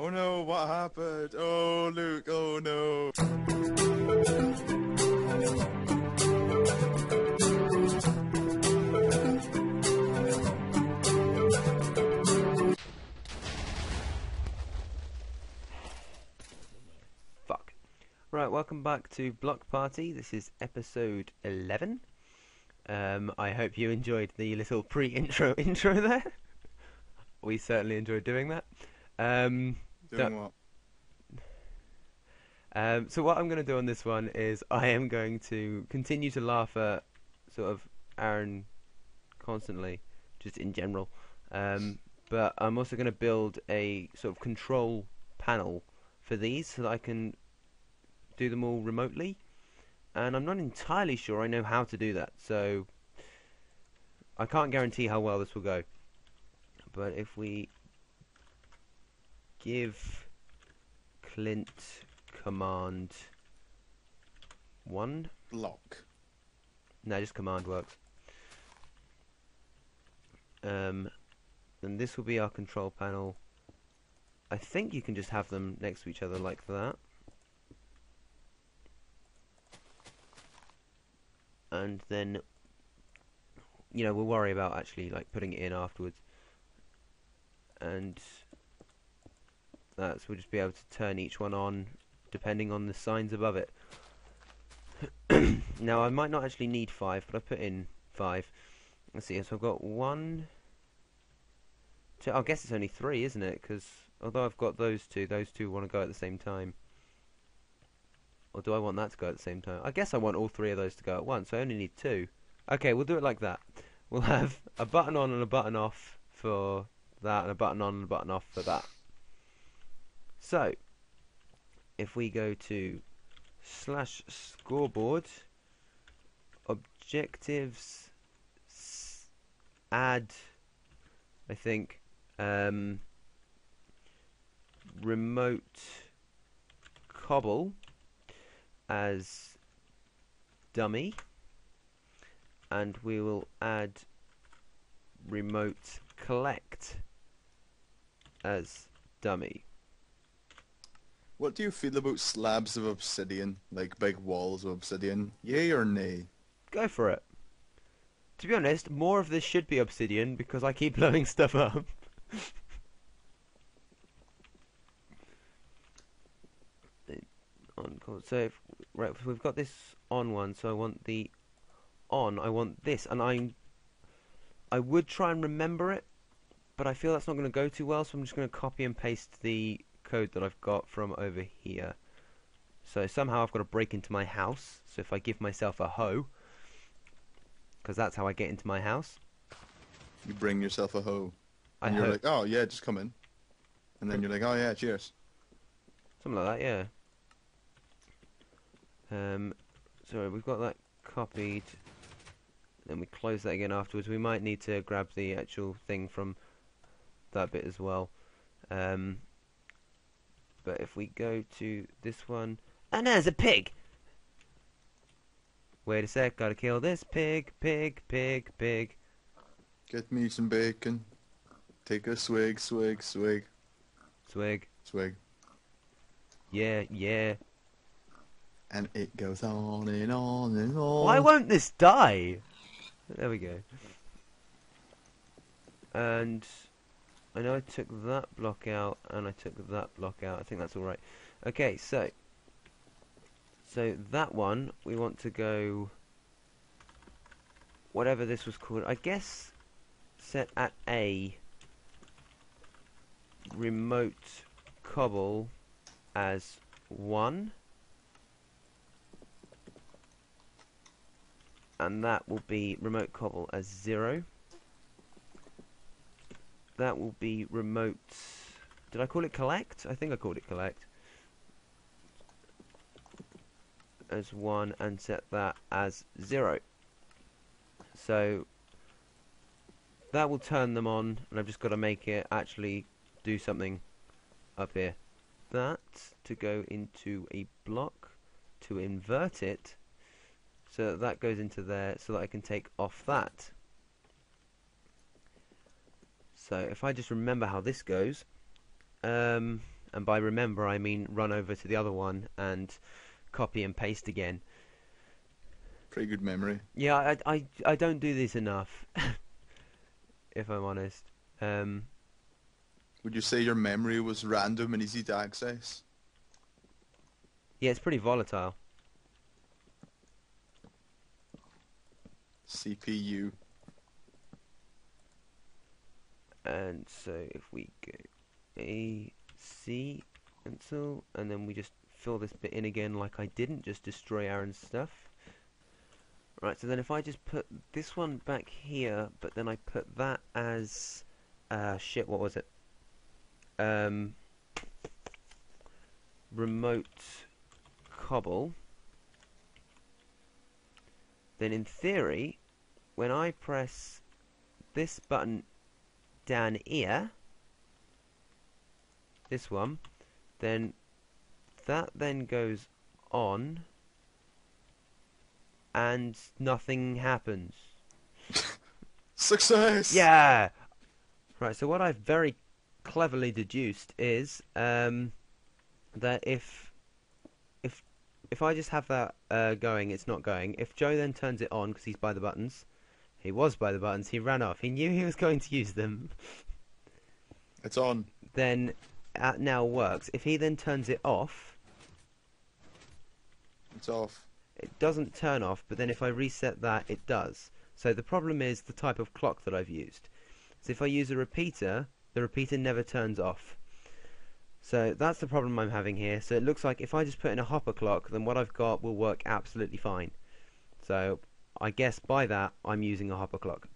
Oh no, what happened? Oh, Luke, oh no. Fuck. Right, welcome back to Block Party. This is episode 11. I hope you enjoyed the little pre-intro intro there. We certainly enjoyed doing that. Doing what? So what I'm going to do on this one is I am going to continue to laugh at sort of Aaron constantly, just in general. But I'm also going to build a sort of control panel for these so that I can do them all remotely. And I'm not entirely sure I know how to do that, so I can't guarantee how well this will go. But if we give Clint command 1, Block. no, just command works. Then this will be our control panel. I think you can just have them next to each other like that. And then, you know, we'll worry about actually like putting it in afterwards. And that's, we'll just be able to turn each one on depending on the signs above it. Now I might not actually need 5, but I put in 5. Let's see, so I've got 1, 2, I guess it's only 3, isn't it? Because although I've got those two want to go at the same time. Or do I want that to go at the same time? I guess I want all 3 of those to go at once, so I only need 2. Okay, we'll do it like that. We'll have a button on and a button off for that, and a button on and a button off for that. So, if we go to /scoreboard, objectives, add, I think, remote cobble as dummy, and we will add remote collect as dummy. What do you feel about slabs of obsidian? Like big walls of obsidian? Yay or nay? Go for it. To be honest, more of this should be obsidian because I keep blowing stuff up. So if, right, so we've got this on one, so I want the on, I want this, and I would try and remember it, but I feel that's not going to go too well, so I'm just going to copy and paste the code that I've got from over here. So somehow I've got to break into my house, so if I give myself a hoe, because that's how I get into my house. You bring yourself a hoe. And you're like, oh yeah, just come in. And then you're like, oh yeah, cheers. Something like that, yeah. So we've got that copied. Then we close that again afterwards. We might need to grab the actual thing from that bit as well. But if we go to this one, and there's a pig. Wait a sec, gotta kill this pig, pig. Get me some bacon. Take a swig. Swig. Yeah. And it goes on and on and on. Why won't this die? There we go. And I know I took that block out and I took that block out. I think that's alright. Okay, so that one, we want to go whatever this was called. I guess set at A, remote cobble as 1. And that will be remote cobble as 0. That will be remote... Did I call it collect? I think I called it collect. As 1, and set that as 0. So that will turn them on, and I've just got to make it actually do something up here. That to go into a block, to invert it, so that goes into there, so that I can take off that. So if I just remember how this goes, And by remember, I mean run over to the other one and copy and paste again. Pretty good memory. Yeah, I don't do this enough, if I'm honest. Um, Would you say your memory was random and easy to access? yeah, it's pretty volatile. CPU. And so if we go A, C, cancel, and then we just fill this bit in again like I didn't, just destroy Aaron's stuff. Right, so then if I just put this one back here, but then I put that as, shit, what was it? Remote cobble. Then in theory, when I press this button down here, this one, then that then goes on and nothing happens. Success! Yeah! Right, so what I've very cleverly deduced is that if I just have that going, it's not going. If Joe then turns it on because he's by the buttons, he was by the buttons, he ran off, he knew he was going to use them, It's on. then it now works. If he then turns it off, It's off. it doesn't turn off, but then if I reset that, it does. So the problem is the type of clock that I've used. So if I use a repeater, the repeater never turns off. So that's the problem I'm having here. So it looks like if I just put in a hopper clock, then what I've got will work absolutely fine. So I guess by that, I'm using a hopper clock.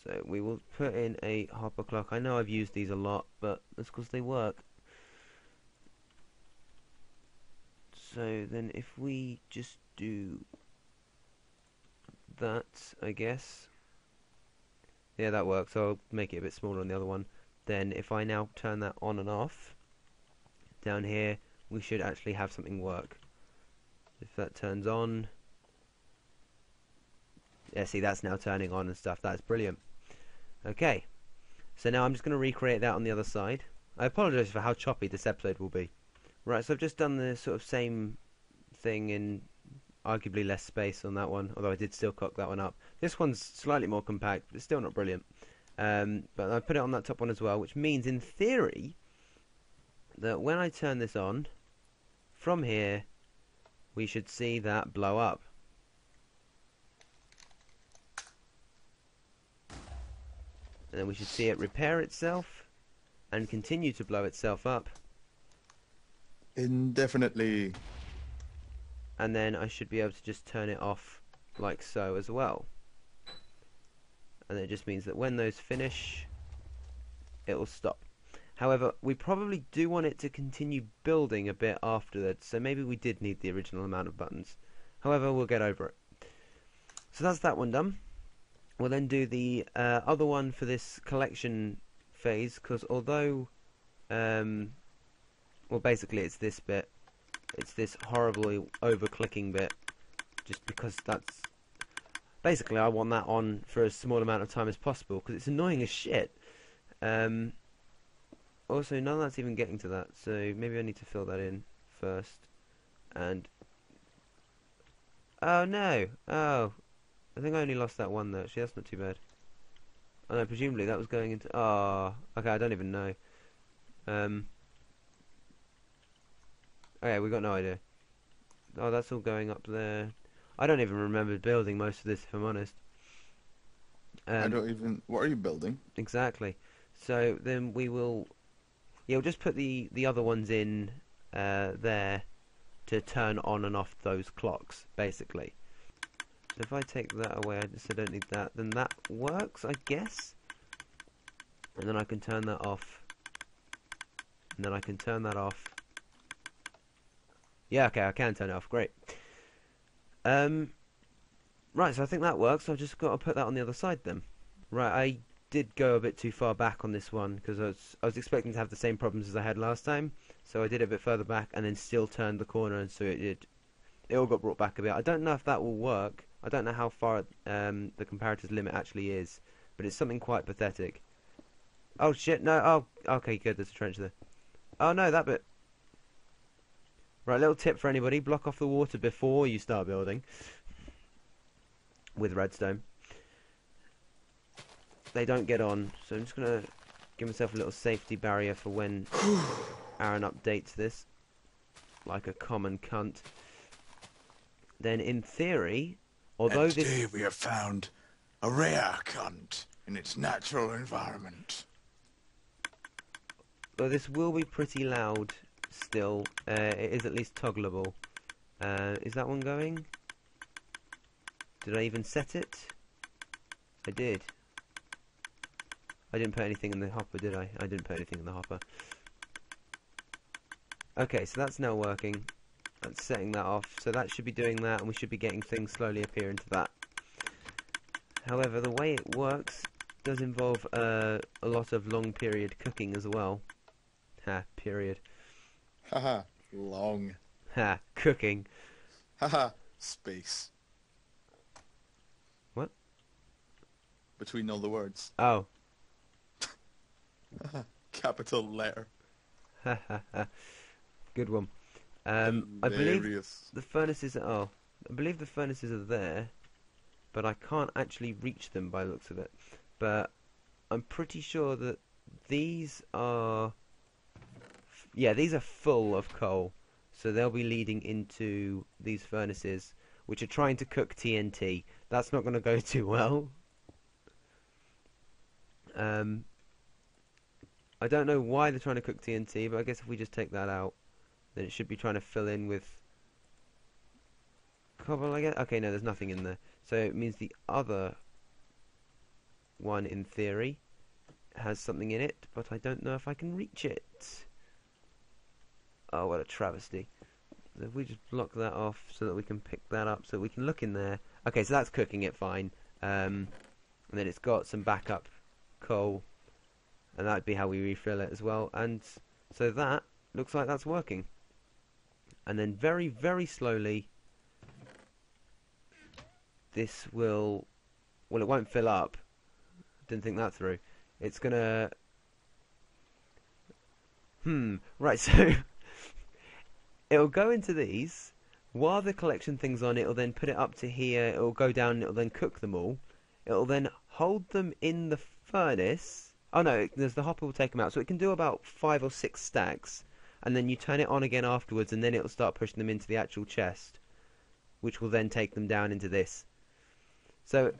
So we will put in a hopper clock. I know I've used these a lot, but that's because they work. So then if we just do that, I guess. Yeah, that works. I'll make it a bit smaller on the other one. Then if I now turn that on and off, down here, we should actually have something work. If that turns on, yeah, see, that's now turning on and stuff. That's brilliant. Okay, so now I'm just going to recreate that on the other side. I apologise for how choppy this episode will be. Right, so I've just done the sort of same thing in arguably less space on that one, although I did still cock that one up. This one's slightly more compact, but it's still not brilliant. But I put it on that top one as well, which means in theory that when I turn this on, from here, we should see that blow up. And then we should see it repair itself and continue to blow itself up. Indefinitely. And then I should be able to just turn it off like so as well. And it just means that when those finish, it will stop. However, we probably do want it to continue building a bit after that, so maybe we did need the original amount of buttons. However, we'll get over it. So that's that one done. We'll then do the other one for this collection phase, because although, well, basically it's this bit. It's this horribly over-clicking bit, just because that's... Basically, I want that on for as small amount of time as possible, because it's annoying as shit. Also, none of that's even getting to that, so maybe I need to fill that in first. And... oh, no! Oh, I think I only lost that one, though. Actually, that's not too bad. Oh, no, presumably that was going into... oh, okay, I don't even know. Okay, we got no idea. Oh, that's all going up there. I don't even remember building most of this, if I'm honest. I don't even... What are you building? Exactly. So then we will... yeah, we'll just put the other ones in there to turn on and off those clocks, basically. So if I take that away, I just don't need that, then that works, I guess. And then I can turn that off. And then I can turn that off. Yeah, okay, I can turn it off. Great. Right, so I think that works. I've just got to put that on the other side then. Right, I did go a bit too far back on this one because I was expecting to have the same problems as I had last time. So I did it a bit further back and then still turned the corner, and so it all got brought back a bit. I don't know if that will work. I don't know how far the comparator's limit actually is, but it's something quite pathetic. Oh shit! No. Oh, okay, good. There's a trench there. Oh no, that bit. Right, little tip for anybody: block off the water before you start building with redstone. They don't get on, so I'm just gonna give myself a little safety barrier for when Aaron updates this, like a common cunt. Then, in theory, although And this today we have found a rare cunt in its natural environment. though this will be pretty loud still, it is at least toggleable. Is that one going? Did I even set it? I did. I didn't put anything in the hopper, did I? I didn't put anything in the hopper. Okay, so that's now working. That's setting that off. So that should be doing that, and we should be getting things slowly appear into that. However, the way it works does involve a lot of long period cooking as well. Ha, period. Haha, long. Ha, cooking. Haha, space. What? Between all the words. Oh. Capital letter. Ha ha ha. Good one. I believe Hilarious. the furnaces are... I believe the furnaces are there, but I can't actually reach them by the looks of it. But I'm pretty sure that these are... Yeah, these are full of coal, so they'll be leading into these furnaces, which are trying to cook TNT. That's not going to go too well. I don't know why they're trying to cook TNT, but I guess if we just take that out, then it should be trying to fill in with cobble, I guess. Okay, no, there's nothing in there. So it means the other one, in theory, has something in it, but I don't know if I can reach it. Oh, what a travesty. So if we just block that off so that we can pick that up, so we can look in there. Okay, so that's cooking it fine. And then it's got some backup coal, and that'd be how we refill it as well. And so that looks like that's working. And then very, very slowly, this will... Well, it won't fill up. Didn't think that through. It's gonna... Right, so... it'll go into these. While the collection thing's on, it'll then put it up to here. It'll go down, it'll then cook them all. It'll then hold them in the furnace. Oh no, there's the hopper will take them out. So it can do about 5 or 6 stacks. And then you turn it on again afterwards, and then it'll start pushing them into the actual chest, which will then take them down into this. So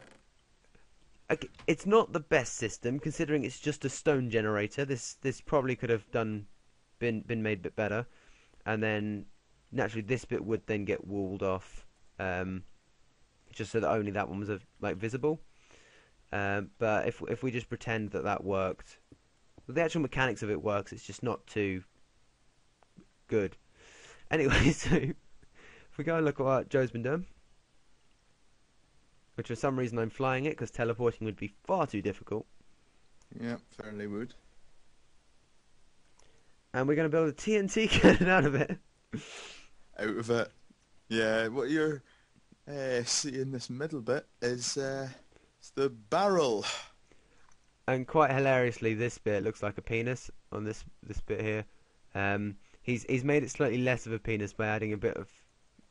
it's not the best system, considering it's just a stone generator. This probably could have been made a bit better, and then naturally this bit would then get walled off, just so that only that one was like visible. But if we just pretend that worked, the actual mechanics of it works. It's just not too good. Anyway, so if we go and look at what Joe's been doing, which for some reason I'm flying it because teleporting would be far too difficult. Yeah, certainly would. And we're going to build a TNT cannon out of it. Out of it. Yeah, what you're seeing this middle bit is it's the barrel. And quite hilariously, this bit looks like a penis on this bit here. He's made it slightly less of a penis by adding a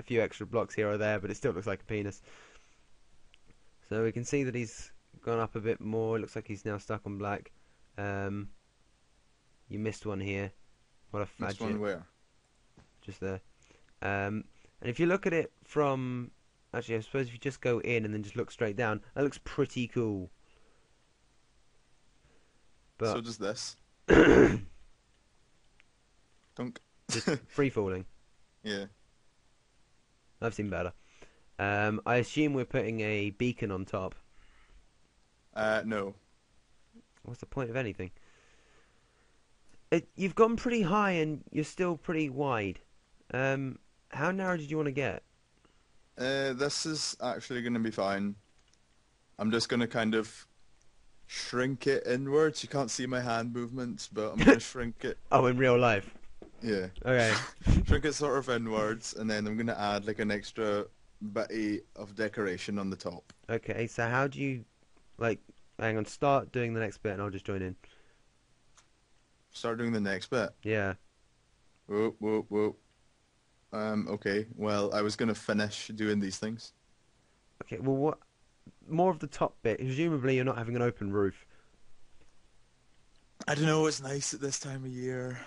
few extra blocks here or there, but it still looks like a penis. So we can see that he's gone up a bit more. It looks like he's now stuck on black. You missed one here. What a fudge. This one where? Just there. And if you look at it from... Actually, I suppose if you just go in and then just look straight down, that looks pretty cool. But So does this. Dunk. just free falling. Yeah. I've seen better. I assume we're putting a beacon on top. No. What's the point of anything? You've gone pretty high and you're still pretty wide. How narrow did you want to get? This is actually going to be fine. I'm just going to kind of shrink it inwards. You can't see my hand movements, but I'm going to shrink it. Oh, in real life? Yeah. Okay. Shrink it sort of inwards, and then I'm going to add like an extra bit of decoration on the top. Okay, so how do you... Like, hang on, start doing the next bit and I'll just join in. Start doing the next bit. Yeah. Whoop, whoop, whoop. Okay. Well, I was gonna finish doing these things. Okay, well, what? More of the top bit. Presumably, you're not having an open roof. I don't know, it's nice at this time of year.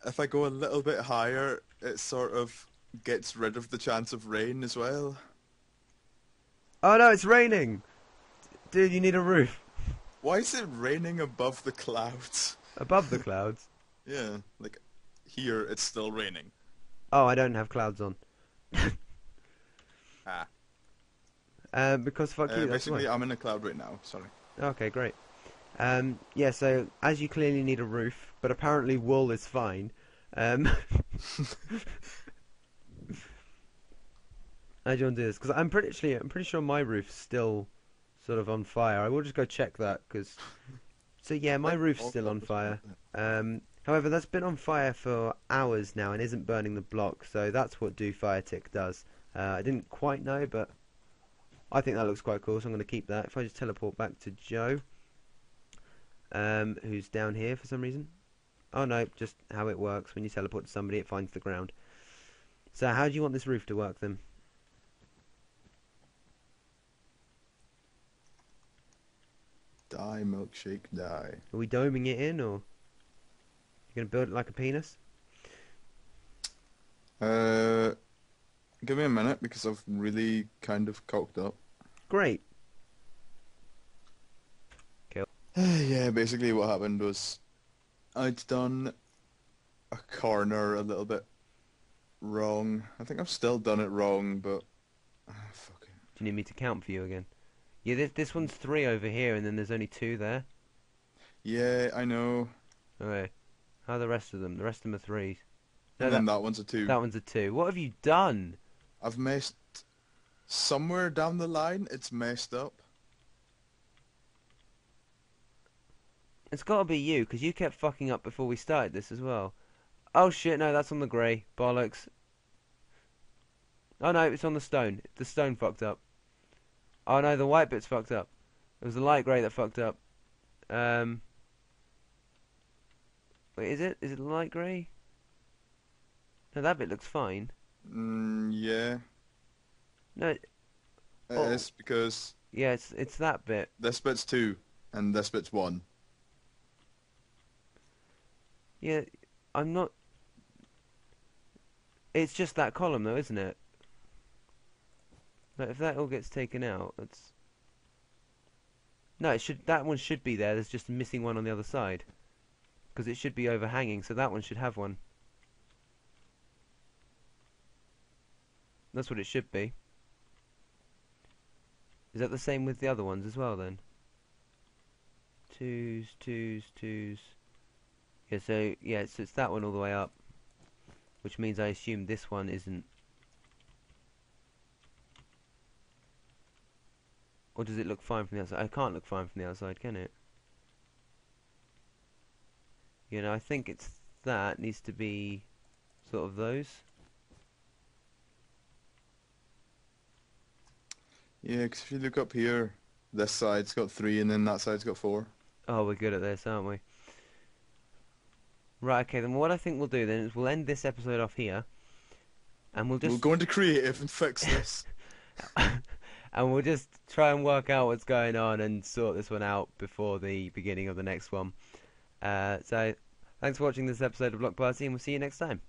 If I go a little bit higher, it sort of gets rid of the chance of rain as well. Oh no, it's raining! Dude, you need a roof. Why is it raining above the clouds? Above the clouds. Yeah, like here it's still raining. Oh, I don't have clouds on. Ah. Because fuck you, that's why. Basically, I'm in a cloud right now. Sorry. Okay, great. Yeah, so as you clearly need a roof, but apparently wool is fine. How do you want to do this? Because I'm pretty sure my roof's still sort of on fire. I will just go check that. Cause so yeah, my Like, roof's all still on cobblestone, fire. isn't it? However, that's been on fire for hours now and isn't burning the block. So that's what do fire tick does. I didn't quite know, but I think that looks quite cool. So I'm going to keep that. If I just teleport back to Joe, who's down here for some reason. Oh no, just how it works. When you teleport to somebody, it finds the ground. So how do you want this roof to work then? Die, milkshake, die. Are we doming it in, or you going to build it like a penis? Uh, Give me a minute because I've really kind of cocked up. Great. Yeah, basically what happened was I'd done a corner a little bit wrong. I think I've still done it wrong, but fuck it. Do you need me to count for you again? Yeah, this one's 3 over here, and then there's only 2 there. Yeah, I know. Okay. How are the rest of them? The rest of them are 3s. No, And then that one's a 2. that one's a 2. What have you done? I've messed somewhere down the line. It's messed up. It's got to be you, because you kept fucking up before we started this as well. Oh shit, no, that's on the grey. Bollocks. Oh no, it's on the stone. The stone fucked up. Oh no, the white bit's fucked up. It was the light grey that fucked up. Wait, is it? Is it the light grey? No, that bit looks fine. Yeah, No, it oh, is because yeah, it's that bit. this bit's 2 and this bit's 1. Yeah, I'm not. It's just that column though, isn't it? Like if that all gets taken out, that's. No, it should. That one should be there. There's just a missing one on the other side, because it should be overhanging. So that one should have one. That's what it should be. Is that the same with the other ones as well then? Twos, twos, twos. Yeah, so yeah, so it's that one all the way up, which means I assume this one isn't. Or does it look fine from the outside? I can't look fine from the outside, can it? You know, I think it's that needs to be sort of those. Yeah, because if you look up here, this side's got 3 and then that side's got 4. Oh, we're good at this, aren't we? Right, okay, then what I think we'll do then is we'll end this episode off here. And we'll We'll just go into creative and fix this. and we'll just try and work out what's going on and sort this one out before the beginning of the next one. So thanks for watching this episode of Block Party, and we'll see you next time.